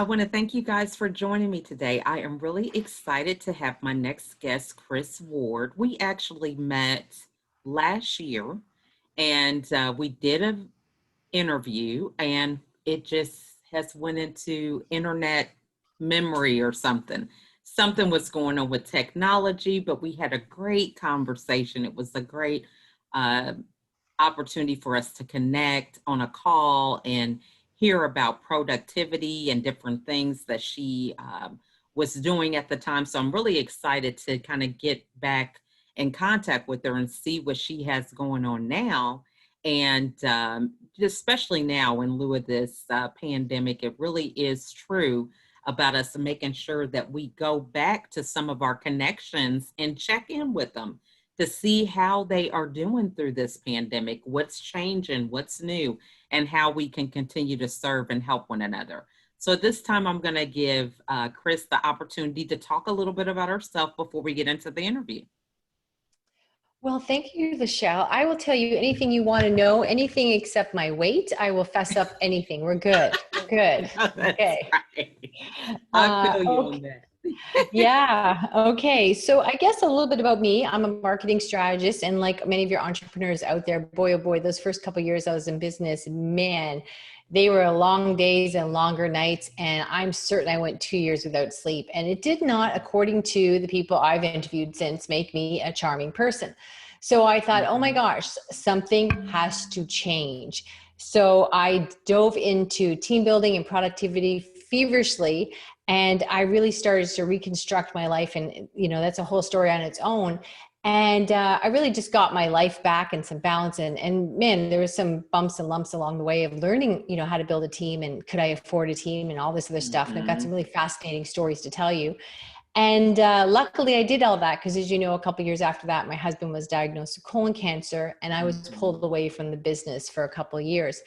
I want to thank you guys for joining me today. I am really excited to have my next guest, Kris Ward. We actually met last year and we did an interview and it just has went into internet memory or something. Something was going on with technology, but we had a great conversation. It was a great uh, opportunity for us to connect on a call and hear about productivity and different things that she was doing at the time. So I'm really excited to kind of get back in contact with her and see what she has going on now. And especially now in lieu of this pandemic, it really is true about us making sure that we go back to some of our connections and check in with them to see how they are doing through this pandemic, what's changing, what's new, and how we can continue to serve and help one another. So this time I'm going to give Kris the opportunity to talk a little bit about herself before we get into the interview. Well, thank you, Lachelle. I will tell you anything you want to know, anything except my weight. I will fess up anything. We're good. We're good. Okay. Right. I feel you Okay. on that. Yeah. Okay. So I guess a little bit about me. I'm a marketing strategist, and like many of your entrepreneurs out there, boy, oh boy, those first couple of years I was in business, man, they were long days and longer nights. And I'm certain I went 2 years without sleep. And it did not, according to the people I've interviewed since, make me a charming person. So I thought, oh my gosh, something has to change. So I dove into team building and productivity feverishly. And I really started to reconstruct my life. And, that's a whole story on its own. And I really just got my life back and some balance. And man, there was some bumps and lumps along the way of learning, how to build a team and could I afford a team and all this other stuff. And I've got some really fascinating stories to tell you. And luckily I did all that because, as you know, a couple of years after that, my husband was diagnosed with colon cancer and I was pulled away from the business for a couple of years.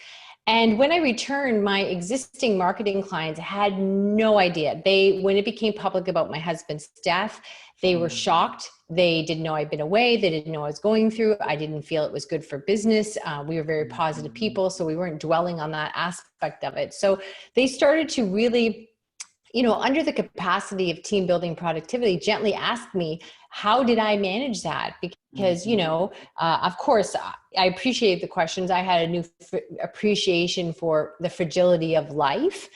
And when I returned, my existing marketing clients had no idea. When it became public about my husband's death, they were shocked. They didn't know I'd been away. They didn't know what I was going through. I didn't feel it was good for business. We were very positive people, so we weren't dwelling on that aspect of it. So they started to really, under the capacity of team building productivity, gently ask me, how did I manage that? Because, of course, I appreciate the questions. I had a new appreciation for the fragility of life.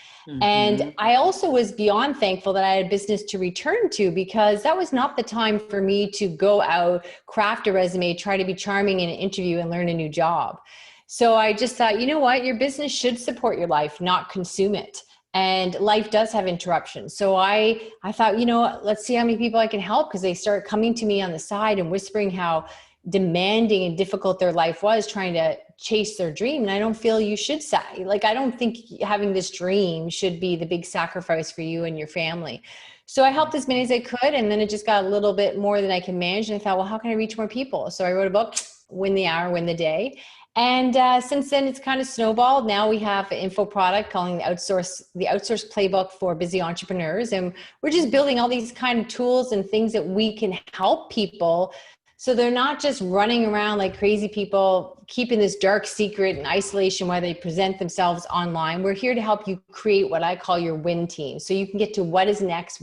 And I also was beyond thankful that I had business to return to, because that was not the time for me to go out, craft a resume, try to be charming in an interview and learn a new job. So I just thought, you know what, your business should support your life, not consume it. And life does have interruptions. So I thought, let's see how many people I can help, because they start coming to me on the side and whispering how demanding and difficult their life was trying to chase their dream. And I don't feel you should say, I don't think having this dream should be the big sacrifice for you and your family. So I helped as many as I could. And then it just got a little bit more than I can manage. And I thought, well, how can I reach more people? So I wrote a book, Win the Hour, Win the Day. And since then, it's kind of snowballed. Now we have an info product calling the outsource playbook for busy entrepreneurs. And we're just building all these kind of tools and things that we can help people, so they're not just running around like crazy people, keeping this dark secret and isolation while they present themselves online. We're here to help you create what I call your win team. So you can get to what is next,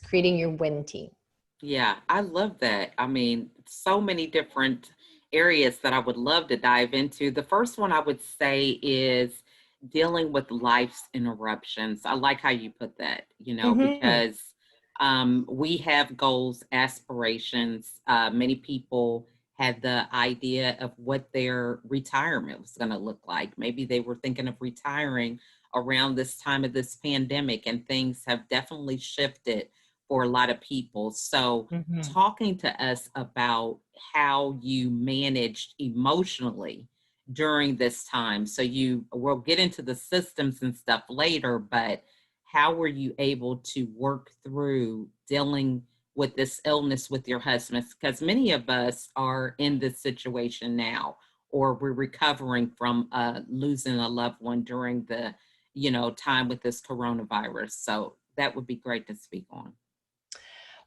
creating your win team. Yeah, I love that. I mean, so many different areas that I would love to dive into. The first one I would say is dealing with life's interruptions. I like how you put that, because we have goals, aspirations. Many people had the idea of what their retirement was going to look like. Maybe they were thinking of retiring around this time of this pandemic, and things have definitely shifted for a lot of people. So talking to us about how you managed emotionally during this time. So we'll get into the systems and stuff later, but how were you able to work through dealing with this illness with your husband? Because many of us are in this situation now, or we're recovering from losing a loved one during the, time with this coronavirus. So that would be great to speak on.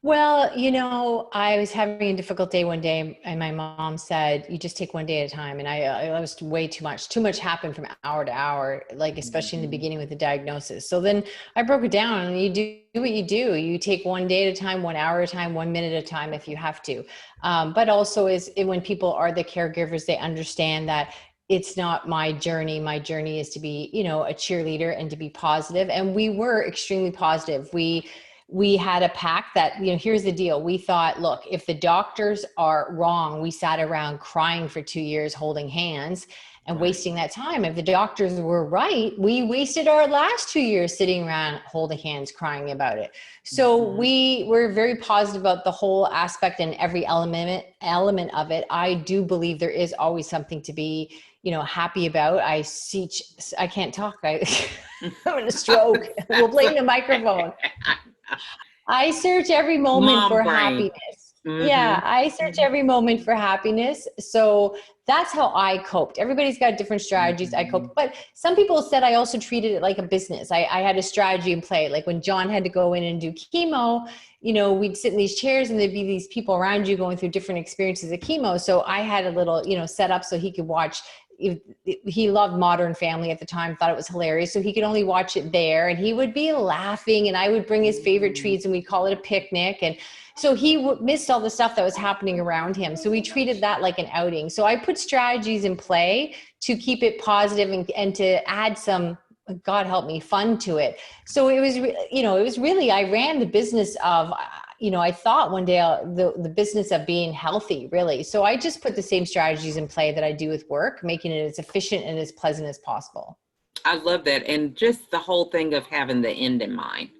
Well, I was having a difficult day one day, and my mom said, "You just take one day at a time." And I was way too much. Too much happened from hour to hour, like especially in the Mhm. beginning with the diagnosis. So then I broke it down, and you do what you do. You take one day at a time, 1 hour at a time, 1 minute at a time, if you have to. But also, when people are the caregivers, they understand that it's not my journey. My journey is to be, a cheerleader and to be positive. And we were extremely positive. We had a pact that, here's the deal. We thought, look, if the doctors are wrong, we sat around crying for 2 years holding hands and Right. wasting that time. If the doctors were right, we wasted our last 2 years sitting around holding hands crying about it. So Mhm. we were very positive about the whole aspect and every element of it. I do believe there is always something to be, happy about. I can't talk. I'm in a stroke. We'll blame the microphone. I search every moment Mom for brain. happiness. Yeah, Mhm. I search every moment for happiness. So that's how I coped. Everybody's got different strategies. I Mhm. coped. But some people said I also treated it like a business. I had a strategy in play. Like when John had to go in and do chemo, we'd sit in these chairs and there'd be these people around you going through different experiences of chemo. So I had a little, set up so he could watch. He loved Modern Family at the time, thought it was hilarious. So he could only watch it there, and he would be laughing, and I would bring his favorite Mhm. treats and we'd call it a picnic. And so he missed all the stuff that was happening around him. So we treated that like an outing. So I put strategies in play to keep it positive and to add some, God help me, fun to it. So it was, it was really, I ran the business of, I thought one day the business of being healthy, really. So I just put the same strategies in play that I do with work, making it as efficient and as pleasant as possible. I love that. And just the whole thing of having the end in mind.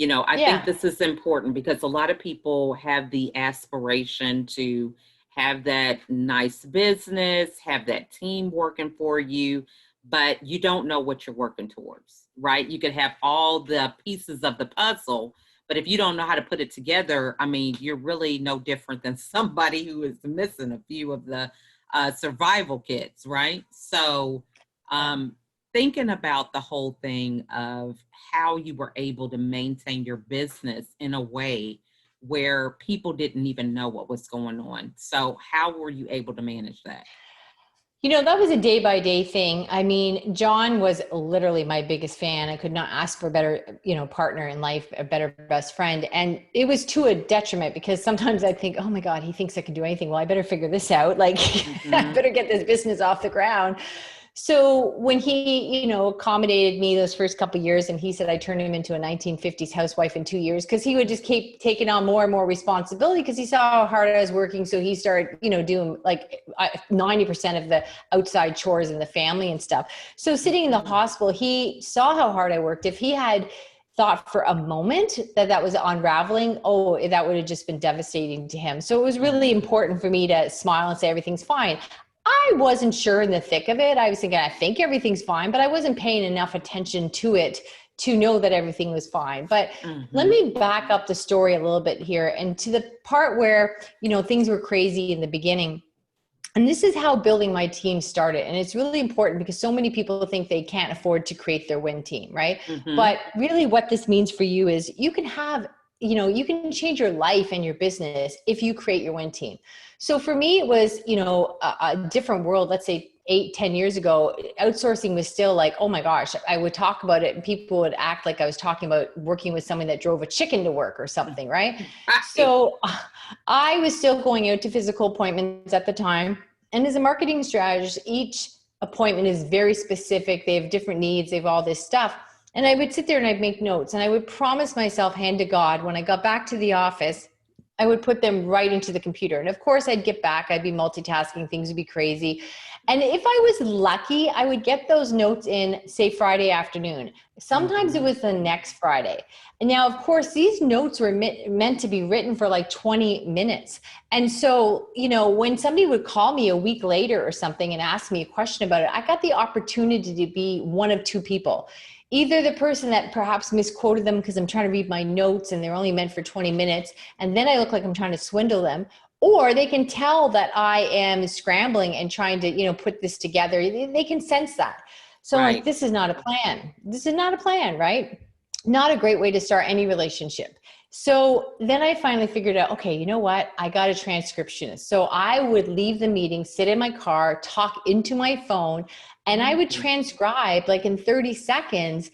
I think Yeah. this is important because a lot of people have the aspiration to have that nice business, have that team working for you, but you don't know what you're working towards, right? You could have all the pieces of the puzzle, but if you don't know how to put it together, I mean, you're really no different than somebody who is missing a few of the survival kits, right? So, Yeah. um, thinking about the whole thing of how you were able to maintain your business in a way where people didn't even know what was going on. So, how were you able to manage that? That was a day by day thing. I mean, John was literally my biggest fan. I could not ask for a better, partner in life, a better best friend. And it was to a detriment because sometimes I think, oh my God, he thinks I can do anything. Well, I better figure this out. Like, I Hmm. better get this business off the ground. So when he, accommodated me those first couple of years, and he said I turned him into a 1950s housewife in 2 years because he would just keep taking on more and more responsibility because he saw how hard I was working. So he started, doing like 90% of the outside chores in the family and stuff. So sitting in the Hmm. hospital, he saw how hard I worked. If he had thought for a moment that was unraveling, oh, that would have just been devastating to him. So it was really Hmm. important for me to smile and say everything's fine. I wasn't sure in the thick of it. I was thinking, I think everything's fine, but I wasn't paying enough attention to it to know that everything was fine. But let Hmm. me back up the story a little bit here and to the part where, things were crazy in the beginning. And this is how building my team started. And it's really important because so many people think they can't afford to create their WIN team, right? Hmm. But really what this means for you is you can have, you can change your life and your business if you create your WIN team. So for me, it was, a different world. Let's say 8, 10 years ago, outsourcing was still like, oh my gosh, I would talk about it and people would act like I was talking about working with someone that drove a chicken to work or something, right? Right. So I was still going out to physical appointments at the time. And as a marketing strategist, each appointment is very specific. They have different needs. They have all this stuff. And I would sit there and I'd make notes and I would promise myself, hand to God, when I got back to the office, I would put them right into the computer. And of course, I'd get back, I'd be multitasking, things would be crazy. And if I was lucky, I would get those notes in, say, Friday afternoon. Sometimes it Hmm. was the next Friday. And now, of course, these notes were meant to be written for like 20 minutes. And so, when somebody would call me a week later or something and ask me a question about it, I got the opportunity to be one of two people. Either the person that perhaps misquoted them because I'm trying to read my notes and they're only meant for 20 minutes, and then I look like I'm trying to swindle them, or they can tell that I am scrambling and trying to, put this together. They can sense that. So I'm like, Right. this is not a plan. This is not a plan, right? Not a great way to start any relationship. So then I finally figured out, okay, you know what? I got a transcriptionist. So I would leave the meeting, sit in my car, talk into my phone, and I would Mm. transcribe like in 30 seconds,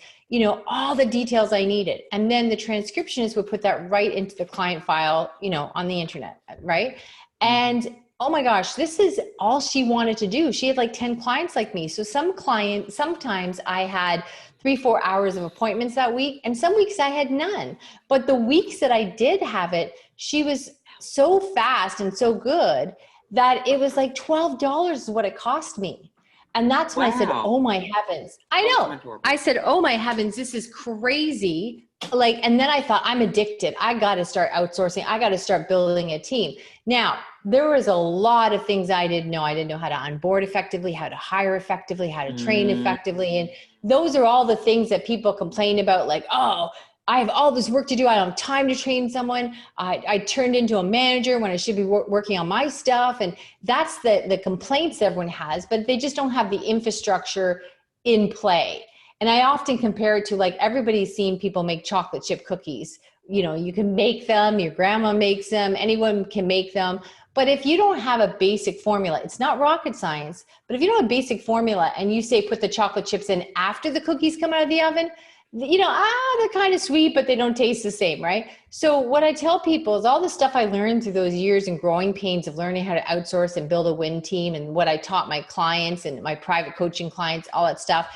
all the details I needed. And then the transcriptionist would put that right into the client file, on the internet, right? Mhm. And oh my gosh, this is all she wanted to do. She had like 10 clients like me. So sometimes I had 3-4 hours of appointments that week, and some weeks I had none. But the weeks that I did have it, she was so fast and so good that it was like $12 is what it cost me. And that's when I said, Wow. oh my heavens. I Oh, know. my doorbell. I said, oh my heavens, this is crazy. Like, and then I thought, I'm addicted. I got to start outsourcing. I got to start building a team. Now, there was a lot of things I didn't know. I didn't know how to onboard effectively, how to hire effectively, how to train Mm. effectively. And those are all the things that people complain about, like, oh, I have all this work to do. I don't have time to train someone. I turned into a manager when I should be working on my stuff. And that's the complaints everyone has, but they just don't have the infrastructure in play. And I often compare it to, like, everybody's seen people make chocolate chip cookies. You can make them, your grandma makes them, anyone can make them. But if you don't have a basic formula, it's not rocket science, but if you don't have a basic formula and you say put the chocolate chips in after the cookies come out of the oven, they're kind of sweet, but they don't taste the same, right? So what I tell people is all the stuff I learned through those years and growing pains of learning how to outsource and build a win team, and what I taught my clients and my private coaching clients, all that stuff.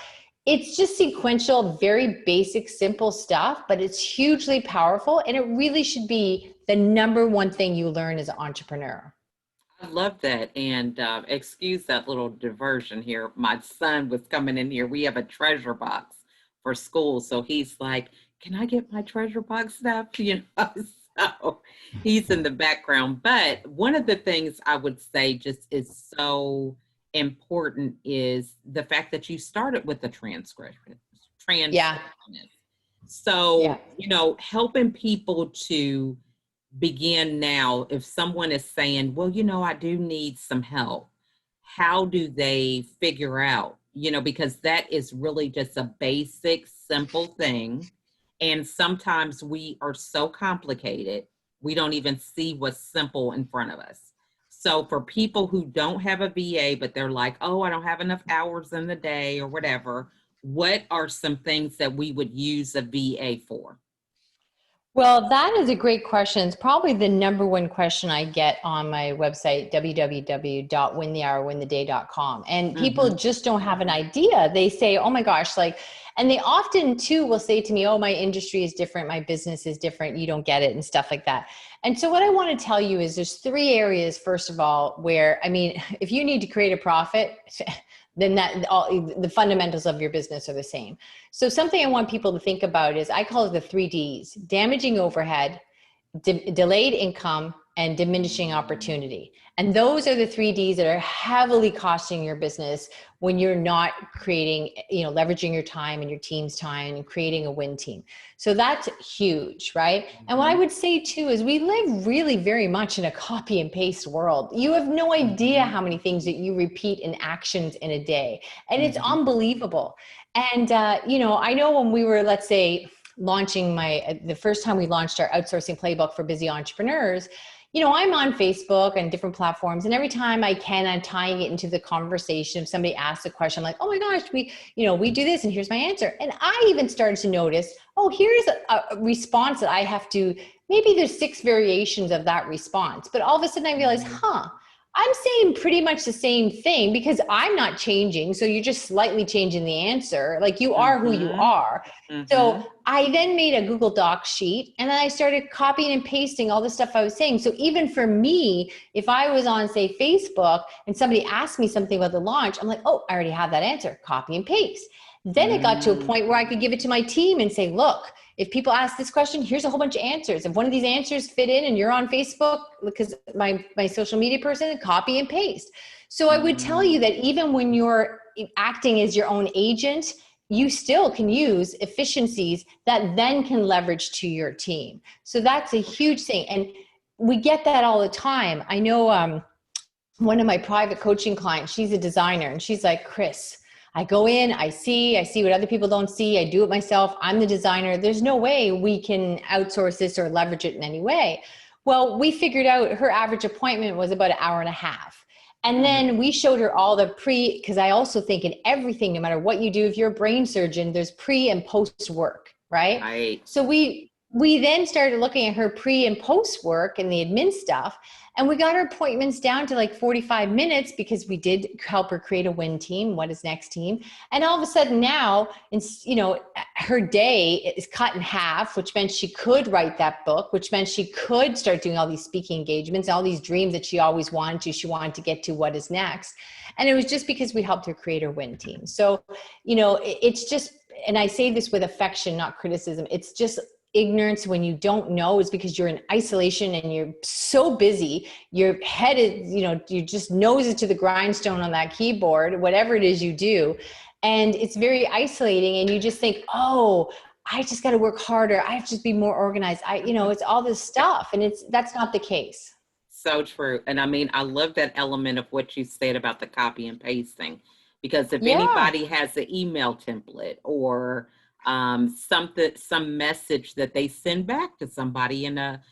It's just sequential, very basic, simple stuff, but it's hugely powerful. And it really should be the number one thing you learn as an entrepreneur. I love that. And excuse that little diversion here. My son was coming in here. We have a treasure box for school. So he's like, can I get my treasure box stuff? So he's in the background. But one of the things I would say just is so important is the fact that you started with the Yeah. transcriptionist. So, Yeah. helping people to begin now, if someone is saying, well, I do need some help, how do they figure out, because that is really just a basic, simple thing. And sometimes we are so complicated, we don't even see what's simple in front of us. So for people who don't have a VA, but they're like, oh, I don't have enough hours in the day or whatever, what are some things that we would use a VA for? Well, that is a great question. It's probably the number one question I get on my website, www.winthehourwintheday.com. And people Mm-hmm. just don't have an idea. They say, oh my gosh, like, and they often too will say to me, oh, my industry is different. My business is different. You don't get it, and stuff like that. And so what I want to tell you is there's 3 areas, first of all, where, I mean, if you need to create a profit, then the fundamentals of your business are the same. So something I want people to think about is, I call it the 3 Ds: damaging overhead, delayed income, and diminishing opportunity. And those are the 3 Ds that are heavily costing your business when you're not creating, leveraging your time and your team's time and creating a win team. So that's huge, right? And what I Mm-hmm. would say too is, we live really very much in a copy and paste world. You have no idea Mm-hmm. how many things that you repeat in actions in a day. And it's Mm-hmm. unbelievable. And, I know when we were, let's say, launching the first time we launched our outsourcing playbook for busy entrepreneurs, I'm on Facebook and different platforms, and every time I can, I'm tying it into the conversation. If somebody asks a question, I'm like, oh my gosh, we do this, and here's my answer. And I even started to notice, oh, here's a response that I have to, maybe there's 6 variations of that response. But all of a sudden I realized, I'm saying pretty much the same thing, because I'm not changing. So you're just slightly changing the answer. Like, you are who you Mm-hmm. are. Mm-hmm. So I then made a Google Doc sheet, and then I started copying and pasting all the stuff I was saying. So even for me, if I was on, say, Facebook, and somebody asked me something about the launch, I'm like, oh, I already have that answer, copy and paste. Then it got to a Mm-hmm. point where I could give it to my team and say, look, if people ask this question, here's a whole bunch of answers. If one of these answers fit in and you're on Facebook, because my social media person, copy and paste. So I would tell you that even when you're acting as your own agent, you still can use efficiencies that then can leverage to your team. So that's a huge thing. And we get that all the time. I know one of my private coaching clients, she's a designer, and she's like, Kris, I go in, I see what other people don't see. I do it myself. I'm the designer. There's no way we can outsource this or leverage it in any way. Well, we figured out her average appointment was about an hour and a half. And then we showed her all the because I also think in everything, no matter what you do, if you're a brain surgeon, there's pre and post work, right? Right. So we then started looking at her pre and post work and the admin stuff. And we got her appointments down to like 45 minutes because we did help her create a W.I.N team. What is next team? And all of a sudden now, her day is cut in half, which meant she could write that book, which meant she could start doing all these speaking engagements, all these dreams that she always wanted to. She wanted to get to what is next. And it was just because we helped her create her W.I.N team. So, it's just, and I say this with affection, not criticism. It's just ignorance when you don't know is because you're in isolation and you're so busy. Your head is, you just nose it to the grindstone on that keyboard, whatever it is you do. And it's very isolating. And you just think, oh, I just got to work harder. I have to just be more organized. It's all this stuff. And that's not the case. So true. And I mean, I love that element of what you said about the copy and pasting, because if Yeah. anybody has an email template or some message that they send back to somebody in a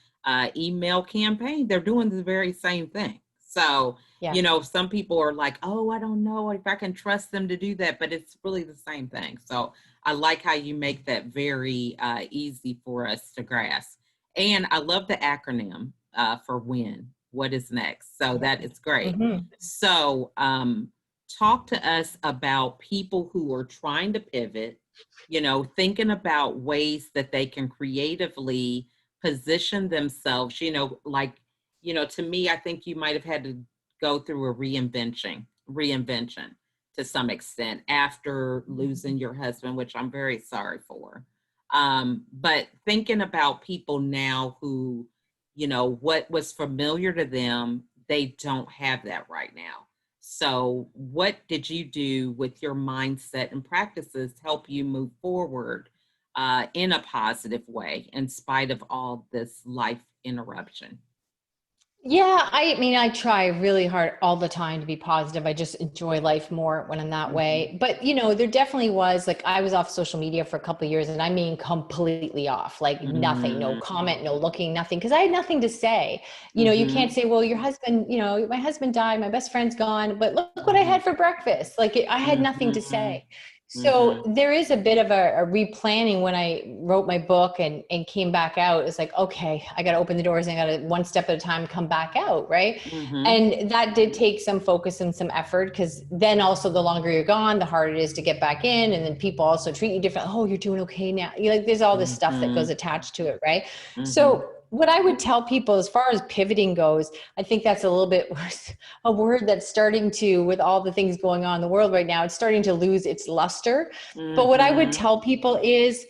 email campaign, they're doing the very same thing. So, Yeah. Some people are like, oh, I don't know if I can trust them to do that, but it's really the same thing. So I like how you make that very easy for us to grasp. And I love the acronym for WIN. What is next? So that is great. Mm-hmm. So talk to us about people who are trying to pivot, thinking about ways that they can creatively position themselves, to me, I think you might have had to go through a reinvention to some extent after losing your husband, which I'm very sorry for. But thinking about people now who, what was familiar to them, they don't have that right now. So what did you do with your mindset and practices to help you move forward in a positive way in spite of all this life interruption? Yeah, I mean, I try really hard all the time to be positive. I just enjoy life more when I'm that Mm-hmm. way. But, there definitely was like I was off social media for a couple of years and I mean completely off, like nothing, no comment, no looking, nothing, because I had nothing to say. You can't Mm-hmm. say, well, your husband, my husband died, my best friend's gone, but look what I Mm-hmm. had for breakfast. Like I had nothing to Mm-hmm. say. So Mm-hmm. there is a bit of a replanning when I wrote my book and came back out. It's like, okay, I got to open the doors and I got to one step at a time come back out. Right. Mm-hmm. And that did take some focus and some effort because then also the longer you're gone, the harder it is to get back in. And then people also treat you different. Oh, you're doing okay now. There's all this stuff that goes Mm-hmm. attached to it. Right. Mm-hmm. So what I would tell people as far as pivoting goes, I think that's a little bit a word that's starting to, with all the things going on in the world right now, it's starting to lose its luster. But what I would Mm-hmm. tell people is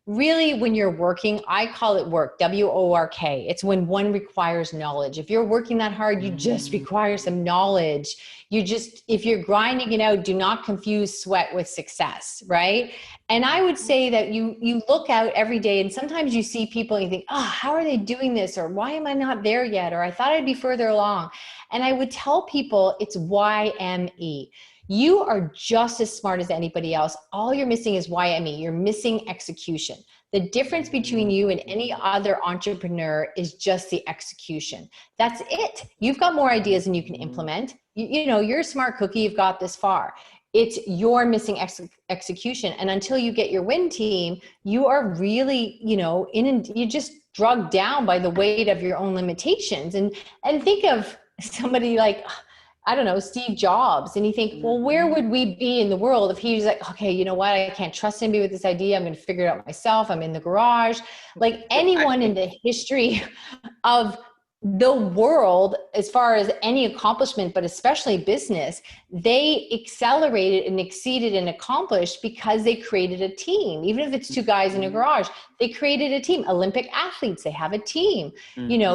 really when you're working, I call it work, WORK. It's when one requires knowledge. If you're working that hard, you just require some knowledge. If you're grinding it out, do not confuse sweat with success, right? And I would say that you look out every day and sometimes you see people and you think, oh, how are they doing this? Or why am I not there yet? Or I thought I'd be further along. And I would tell people it's YME. You are just as smart as anybody else. All you're missing is YME. You're missing execution. The difference between you and any other entrepreneur is just the execution. That's it. You've got more ideas than you can implement. You're a smart cookie. You've got this far. It's your missing execution. And until you get your W.I.N team, you are really, you're just drugged down by the weight of your own limitations. And think of somebody like, I don't know, Steve Jobs. And you think, well, where would we be in the world if he was like, okay, you know what? I can't trust anybody with this idea. I'm going to figure it out myself. I'm in the garage. Like anyone in the history of the world, as far as any accomplishment, but especially business, they accelerated and exceeded and accomplished because they created a team. Even if it's two guys in a garage, they created a team. Olympic athletes, they have a team,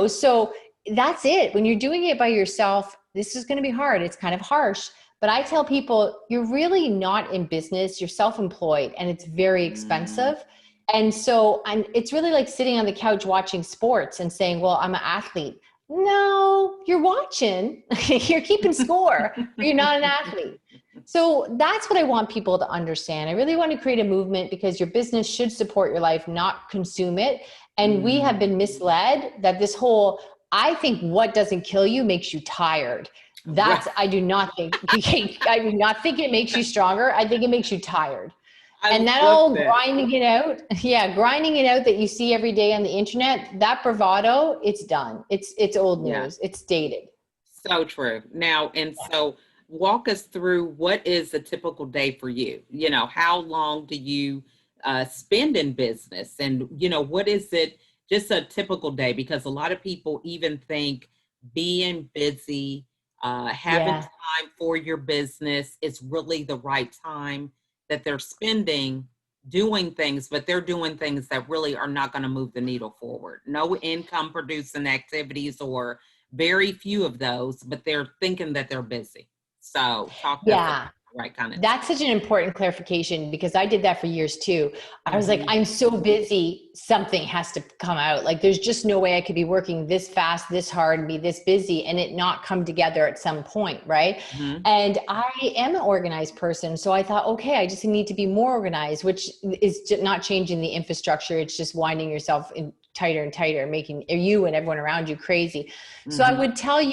so that's it. When you're doing it by yourself, this is going to be hard. It's kind of harsh, but I tell people you're really not in business. You're self-employed and it's very expensive. And so it's really like sitting on the couch watching sports and saying, well, I'm an athlete. No, you're watching, you're keeping score, but you're not an athlete. So that's what I want people to understand. I really want to create a movement because your business should support your life, not consume it. And we have been misled that this whole, I think what doesn't kill you makes you tired. Right. I do not think, I do not think it makes you stronger. I think it makes you tired. I And that love all that. grinding it out, yeah, grinding it out that you see every day on the internet, that bravado, it's done. It's old Yeah. news. It's dated. So true. Now, and so walk us through what is a typical day for you? How long do you spend in business? And, what is it, just a typical day? Because a lot of people even think being busy, having Yeah. time for your business is really the right time that they're spending doing things, but they're doing things that really are not going to move the needle forward. No income producing activities or very few of those, but they're thinking that they're busy. So talk to us about Yeah. the right kind of That's such an important clarification because I did that for years too. I was like, time. I'm so busy, something has to come out. Like, there's just no way I could be working this fast, this hard, and be this busy and it not come together at some point, right? Hmm. And I am an organized person. So I thought, okay, I just need to be more organized, which is not changing the infrastructure. It's just winding yourself in tighter and tighter, making you and everyone around you crazy. So I Hmm. would tell you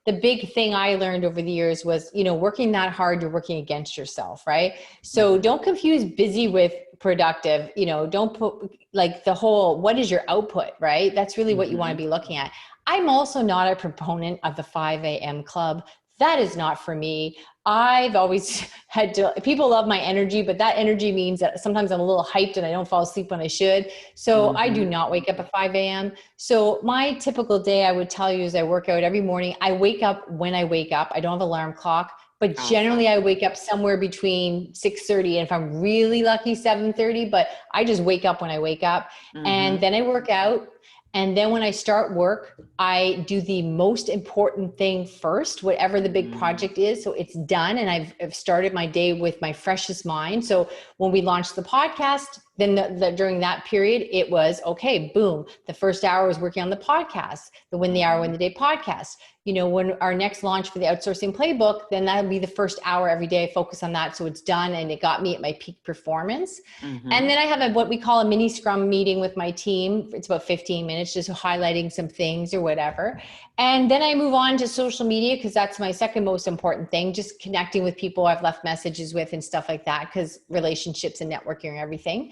the big thing I learned over the years was, working that hard, you're working against yourself, right? So Hmm. don't confuse busy with productive. Don't put like the whole, what is your output, right? That's really what you want to Hmm. be looking at. I'm also not a proponent of the 5 a.m. club. That is not for me. I've always had to, people love my energy, but that energy means that sometimes I'm a little hyped and I don't fall asleep when I should. So I do Hmm. not wake up at 5 a.m. So my typical day, I would tell you, is I work out every morning. I wake up when I wake up. I don't have an alarm clock, but Awesome. generally I wake up somewhere between 6:30 and if I'm really lucky, 7:30, but I just wake up when I wake up and Hmm. then I work out. And then when I start work, I do the most important thing first, whatever the big Hmm. project is. So it's done. And I've started my day with my freshest mind. So when we launched the podcast, then during that period, it was okay, boom. The first hour was working on the podcast, the Win the Hour, Win Hmm. the Day podcast. When our next launch for the outsourcing playbook, then that'll be the first hour every day. I focus on that. So it's done and it got me at my peak performance. And Hmm. then I have what we call a mini scrum meeting with my team. It's about 15 minutes, just highlighting some things or whatever. And then I move on to social media because that's my second most important thing, just connecting with people I've left messages with and stuff like that, because relationships and networking and everything.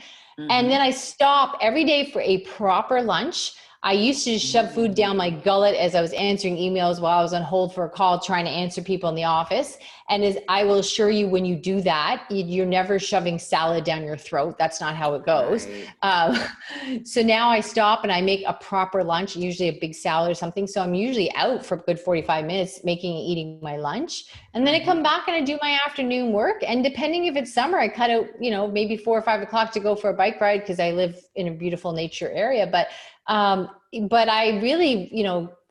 And then Hmm. I stop every day for a proper lunch. I used to just shove food down my Hmm. gullet as I was answering emails while I was on hold for a call, trying to answer people in the office. And as I will assure you, when you do that, you're never shoving salad down your throat. That's not how it goes. Right. Um, so now I stop and I make a proper lunch, usually a big salad or something. So I'm usually out for a good 45 minutes making and eating my lunch. And then I come Hmm. back and I do my afternoon work. And depending if it's summer, I cut out, maybe 4 or 5 o'clock to go for a bike ride because I live in a beautiful nature area. But I really,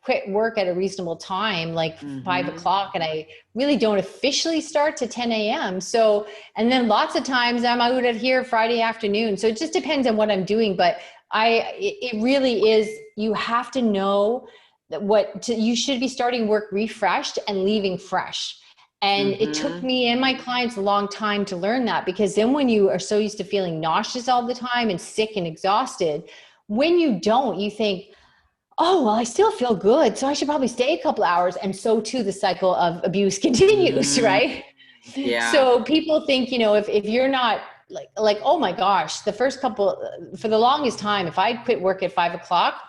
quit work at a reasonable time, like five Hmm. o'clock, and I really don't officially start to 10 a.m. So, and then lots of times I'm out of here Friday afternoon. So it just depends on what I'm doing. But it really is, you have to know that you should be starting work refreshed and leaving fresh. And it took Hmm. me and my clients a long time to learn that, because then when you are so used to feeling nauseous all the time and sick and exhausted, when you don't, you think, oh, well, I still feel good, so I should probably stay a couple hours. And so too, the cycle of abuse continues, Hmm. right? Yeah. So people think, if you're not oh my gosh, the first couple, for the longest time, if I quit work at 5 o'clock,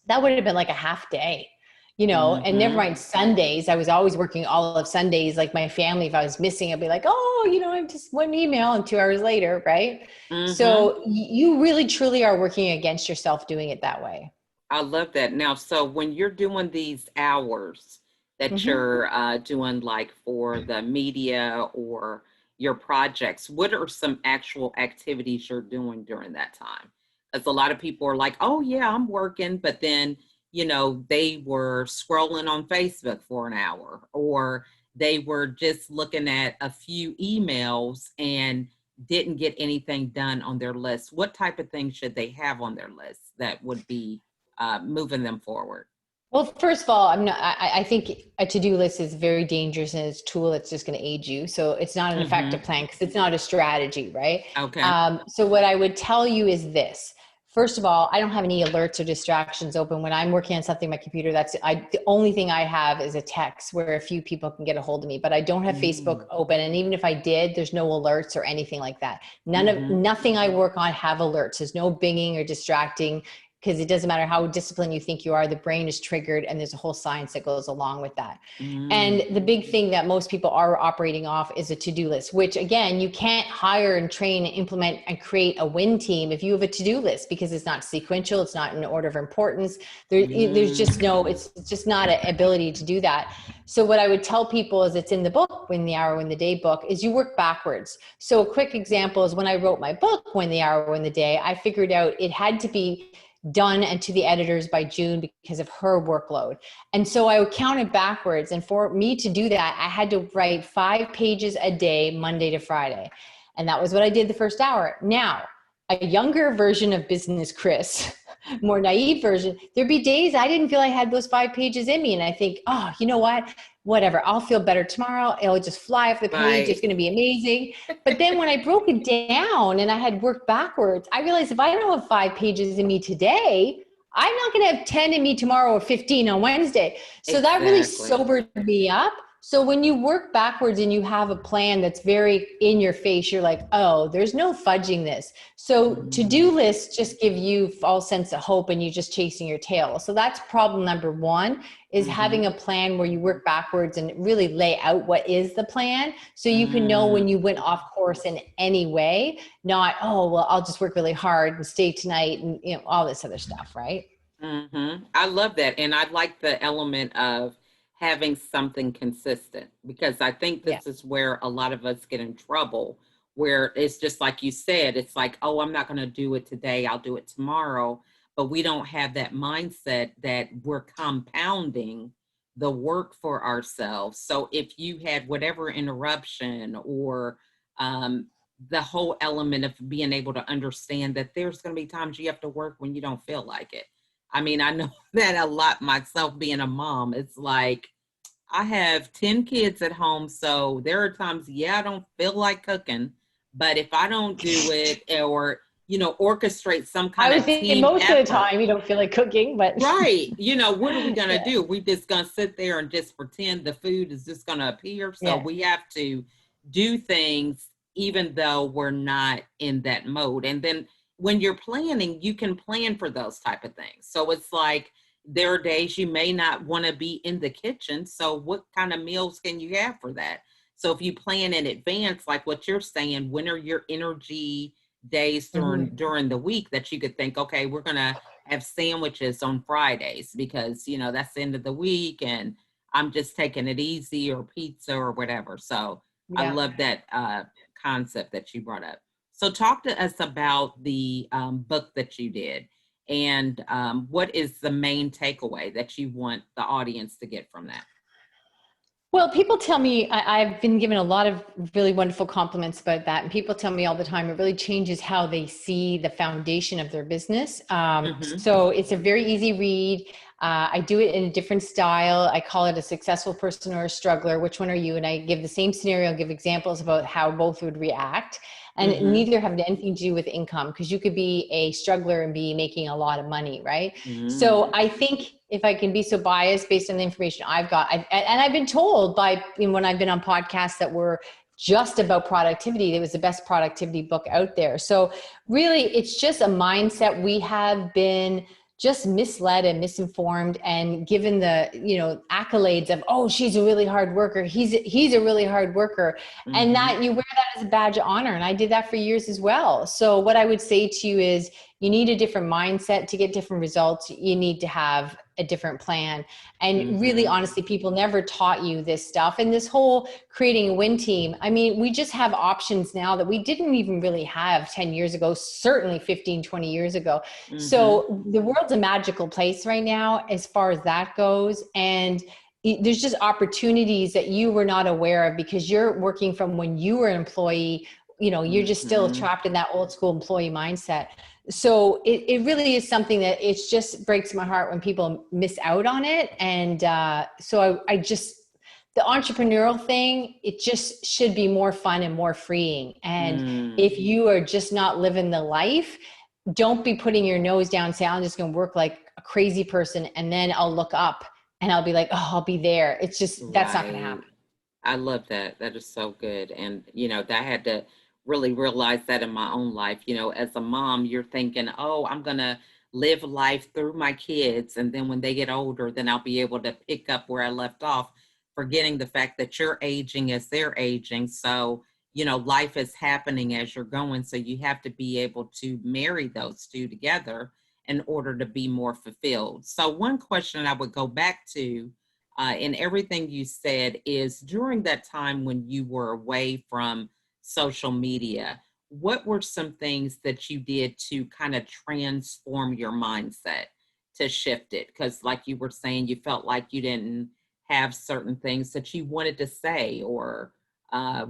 that would have been like a half day, and never Hmm. mind Sundays. I was always working all of Sundays. Like my family, if I was missing, I'd be like, oh, I'm just one email and 2 hours later, right? Hmm. So you really truly are working against yourself doing it that way. I love that. Now, so when you're doing these hours that Mm-hmm. you're doing, like for the media or your projects, what are some actual activities you're doing during that time? Because a lot of people are like, oh, yeah, I'm working, but then, they were scrolling on Facebook for an hour, or they were just looking at a few emails and didn't get anything done on their list. What type of things should they have on their list that would be moving them forward? Well, first of all, I'm not, I think a to-do list is very dangerous and it's a tool that's just going to aid you. So it's not an effective Mm-hmm. plan because it's not a strategy, right? Okay. So what I would tell you is this. First of all, I don't have any alerts or distractions open. When I'm working on something on my computer, the only thing I have is a text where a few people can get a hold of me, but I don't have Facebook Mm-hmm. open. And even if I did, there's no alerts or anything like that. Mm-hmm. Nothing I work on have alerts. There's no binging or distracting, because it doesn't matter how disciplined you think you are, the brain is triggered and there's a whole science that goes along with that. And Mm-hmm. the big thing that most people are operating off is a to-do list, which again, you can't hire and train and implement and create a win team if you have a to-do list, because it's not sequential, it's not in order of importance. There's just no, it's just not an ability to do that. So what I would tell people is, it's in the book, Win the Hour, Win the Day book, is you work backwards. So a quick example is when I wrote my book, Win the Hour, Win the Day, I figured out it had to be done and to the editors by June because of her workload. And so I counted backwards. And for me to do that, I had to write 5 pages a day, Monday to Friday. And that was what I did the first hour. Now, a younger version of business Kris, more naive version, there'd be days I didn't feel I had those 5 pages in me. And I think, oh, you know what? Whatever, I'll feel better tomorrow. It'll just fly off the page. It's Right. going to be amazing. But then when I broke it down and I had worked backwards, I realized if I don't have 5 pages in me today, I'm not going to have 10 in me tomorrow or 15 on Wednesday. So that really Exactly. sobered me up. So when you work backwards and you have a plan that's very in your face, you're like, oh, there's no fudging this. So to-do Mm-hmm. lists just give you false sense of hope and you're just chasing your tail. So that's problem number one, is Mm-hmm. having a plan where you work backwards and really lay out what is the plan so you can know Mm-hmm. when you went off course in any way, not, oh, well, I'll just work really hard and stay tonight and all this other stuff, right? I love that. And I like the element of having something consistent, because I think Yeah. this is where a lot of us get in trouble, where it's just like you said, it's like, oh, I'm not going to do it today, I'll do it tomorrow. But we don't have that mindset that we're compounding the work for ourselves. So if you had whatever interruption or the whole element of being able to understand that there's going to be times you have to work when you don't feel like it. I mean, I know that a lot myself being a mom. It's like I have 10 kids at home. So there are times, yeah, I don't feel like cooking. But if I don't do it or, orchestrate some I kind would of think team most of the effort, time you don't feel like cooking, but right? What are we going to yeah, do? We just going to sit there and just pretend the food is just going to appear. So yeah. we have to do things even though we're not in that mode. And then when you're planning, you can plan for those type of things. So it's like there are days you may not want to be in the kitchen. So what kind of meals can you have for that? So if you plan in advance, like what you're saying, when are your energy days Mhm. during the week that you could think, okay, we're gonna have sandwiches on Fridays because that's the end of the week and I'm just taking it easy, or pizza or whatever. So I Yeah. love that concept that you brought up. So talk to us about the book that you did, and what is the main takeaway that you want the audience to get from that? Well, people tell me, I've been given a lot of really wonderful compliments about that. And people tell me all the time, it really changes how they see the foundation of their business. Mm-hmm. So it's a very easy read. I do it in a different style. I call it a successful person or a struggler. Which one are you? And I give the same scenario, give examples about how both would react. And Mm-hmm. neither have anything to do with income, because you could be a struggler and be making a lot of money, right? So Mm-hmm. I think if I can be so biased based on the information I've got, and I've been told by when I've been on podcasts that were just about productivity, it was the best productivity book out there. So really, it's just a mindset. We have been just misled and misinformed and given the accolades of, oh, she's a really hard worker, he's a really hard worker, and Mm-hmm. that you wear that as a badge of honor. And I did that for years as well. So what I would say to you is, you need a different mindset to get different results. You need to have a different plan. And really, Mm-hmm. honestly, people never taught you this stuff. And this whole creating a win team, I mean, we just have options now that we didn't even really have 10 years ago, certainly 15, 20 years ago. Mm-hmm. So the world's a magical place right now, as far as that goes. And there's just opportunities that you were not aware of because you're working from when you were an employee you're just still Mm-hmm. trapped in that old school employee mindset. So it really is something that it just breaks my heart when people miss out on it. And so I just, the entrepreneurial thing, it just should be more fun and more freeing. And Mm. if you are just not living the life, don't be putting your nose down, say, I'm just going to work like a crazy person. And then I'll look up and I'll be like, oh, I'll be there. It's just, that's not going to Right. happen. I love that. That is so good. And, I had to really realize that in my own life. As a mom, you're thinking, oh, I'm going to live life through my kids. And then when they get older, then I'll be able to pick up where I left off, forgetting the fact that you're aging as they're aging. So, life is happening as you're going. So you have to be able to marry those two together in order to be more fulfilled. So, one question I would go back to in everything you said is during that time when you were away from social media, what were some things that you did to kind of transform your mindset to shift it? Because, like you were saying, you felt like you didn't have certain things that you wanted to say or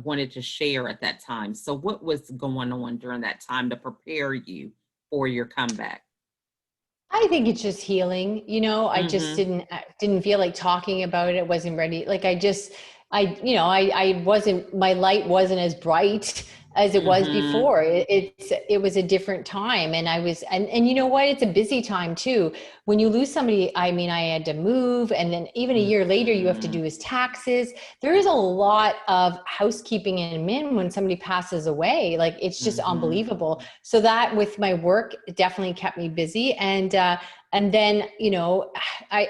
wanted to share at that time. So, what was going on during that time to prepare you for your comeback? I think it's just healing. I just Mm-hmm. didn't feel like talking about it. I wasn't ready. Like I wasn't, my light wasn't as bright as it was Mm-hmm. before. It was a different time. And and you know what? It's a busy time too. When you lose somebody, I mean, I had to move, and then even a year later, you have to Mm-hmm. do his taxes. There is a lot of housekeeping in admin when somebody passes away. Like, it's just Mm-hmm. unbelievable. So that, with my work, definitely kept me busy. And then, I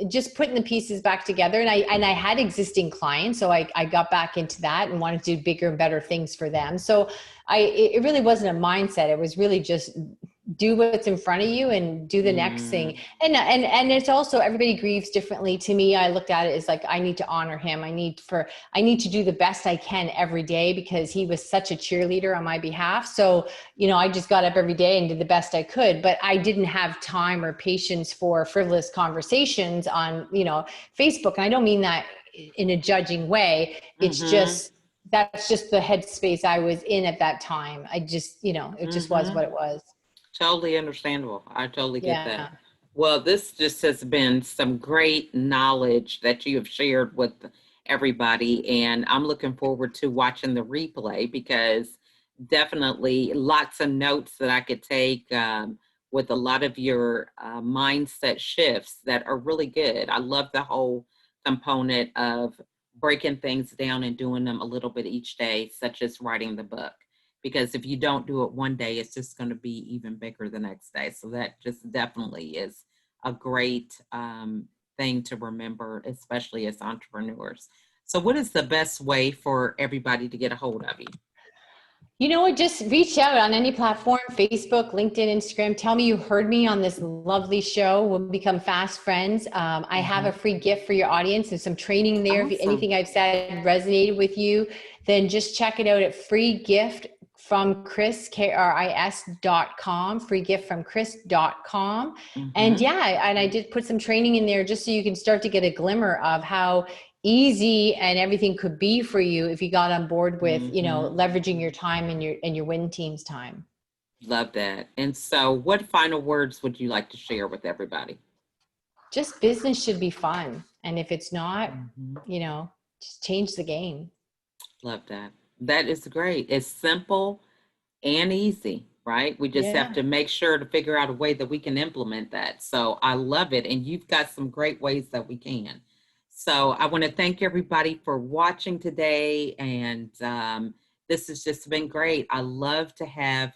just putting the pieces back together, and I had existing clients. So I got back into that and wanted to do bigger and better things for them. So it really wasn't a mindset. It was really just do what's in front of you and do the next thing. Mm. And it's also, everybody grieves differently. To me, I looked at it as like, I need to honor him. I need to do the best I can every day, because he was such a cheerleader on my behalf. So, I just got up every day and did the best I could, but I didn't have time or patience for frivolous conversations on, Facebook. And I don't mean that in a judging way. It's Mhm. just, that's just the headspace I was in at that time. I just, it just was what Mhm. it was. Totally understandable. I totally get that. Yeah. Well, this just has been some great knowledge that you have shared with everybody, and I'm looking forward to watching the replay because definitely lots of notes that I could take with a lot of your mindset shifts that are really good. I love the whole component of breaking things down and doing them a little bit each day, such as writing the book, because if you don't do it one day, it's just going to be even bigger the next day. So that just definitely is a great thing to remember, especially as entrepreneurs. So, what is the best way for everybody to get a hold of you? Just reach out on any platform, Facebook, LinkedIn, Instagram. Tell me you heard me on this lovely show. We'll become fast friends. I have a Hmm. free gift for your audience and some training there. If Awesome. anything I've said resonated with you, then just check it out at free gift from Kris, KRIS.com, free gift from Kris.com. And Hmm. yeah, and I did put some training in there just so you can start to get a glimmer of how easy and everything could be for you if you got on board with, Hmm. leveraging your time and your WIN team's time. Love that. And so, what final words would you like to share with everybody? Just, business should be fun. And if it's not, Hmm. you know, just change the game. Love that. That is great. It's simple and easy, right? We just have Yeah. to make sure to figure out a way that we can implement that. So I love it. And you've got some great ways that we can. So I want to thank everybody for watching today. And this has just been great. I love to have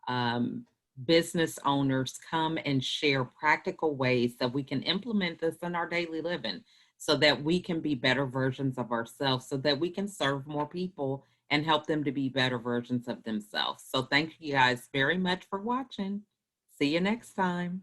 um, business owners come and share practical ways that we can implement this in our daily living so that we can be better versions of ourselves, so that we can serve more people and help them to be better versions of themselves. So thank you guys very much for watching. See you next time.